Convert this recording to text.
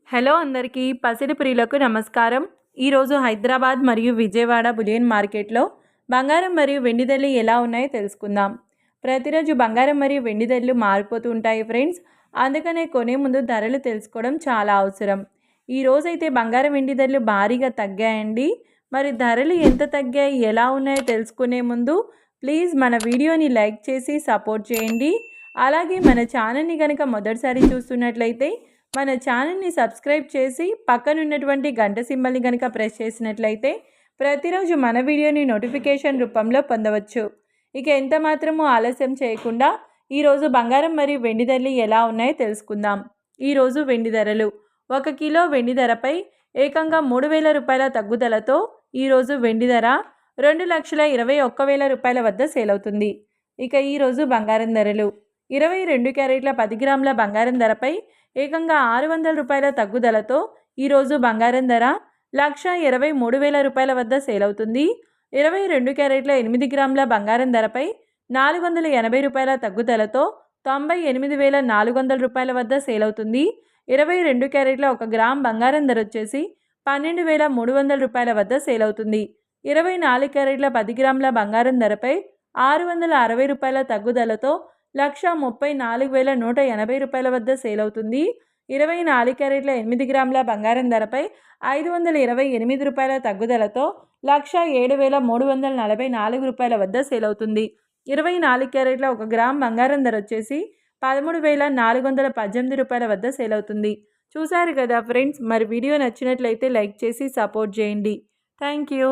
Hello అందరికీ పసిడి ప్రియులకు నమస్కారం. ఈరోజు హైదరాబాద్ మరియు విజయవాడ బులియన్ మార్కెట్లో బంగారం మరియు వెండి ధరలు ఎలా ఉన్నాయో తెలుసుకుందాం. ప్రతిరోజు బంగారం మరియు వెండి ధరలు మారిపోతూ ఉంటాయి ఫ్రెండ్స్. అందుకనే కొనే ముందు ధరలు తెలుసుకోవడం చాలా అవసరం. ఈరోజైతే బంగారం వెండి ధరలు భారీగా తగ్గాయండి. మరి ధరలు ఎంత తగ్గాయి, ఎలా ఉన్నాయో తెలుసుకునే ముందు ప్లీజ్ మన వీడియోని లైక్ చేసి సపోర్ట్ చేయండి. అలాగే మన ఛానల్ని కనుక మొదటిసారి చూస్తున్నట్లయితే మన ఛానల్ని సబ్స్క్రైబ్ చేసి పక్కనున్నటువంటి గంట సింబల్ని కనుక ప్రెస్ చేసినట్లయితే ప్రతిరోజు మన వీడియోని నోటిఫికేషన్ రూపంలో పొందవచ్చు. ఇక ఎంత మాత్రమూ ఆలస్యం చేయకుండా ఈరోజు బంగారం మరియు వెండి ధరలు ఎలా ఉన్నాయో తెలుసుకుందాం. ఈరోజు వెండి ధరలు 1 కిలో వెండి ధరపై ఏకంగా 3,000 రూపాయల తగ్గుదలతో ఈరోజు వెండి ధర 2,21,000 రూపాయల వద్ద సేల్ అవుతుంది. ఇక ఈరోజు బంగారం ధరలు 22 క్యారెట్ల 10 గ్రాముల బంగారం ధరపై ఏకంగా 600 రూపాయల తగ్గుదలతో ఈరోజు బంగారం ధర 1,23,000 రూపాయల వద్ద సేల్ అవుతుంది. 22 క్యారెట్ల 8 గ్రాముల బంగారం ధరపై 480 రూపాయల తగ్గుదలతో 98,400 రూపాయల వద్ద సేల్ అవుతుంది. 22 క్యారెట్ల 1 గ్రామ్ బంగారం ధర వచ్చేసి 12,300 రూపాయల వద్ద సేల్ అవుతుంది. 24 క్యారెట్ల 10 గ్రాముల బంగారం ధరపై 660 రూపాయల తగ్గుదలతో 1,34,180 రూపాయల వద్ద సేల్ అవుతుంది. 24 క్యారెట్ల 8 గ్రాముల బంగారం ధరపై 528 రూపాయల తగ్గుదలతో 1,07,344 రూపాయల వద్ద సేల్ అవుతుంది. 24 క్యారెట్ల 1 గ్రామ్ బంగారం ధర వచ్చేసి 13,418 రూపాయల వద్ద సేల్ అవుతుంది. చూసారు కదా ఫ్రెండ్స్, మరి వీడియో నచ్చినట్లయితే లైక్ చేసి సపోర్ట్ చేయండి. Thank you.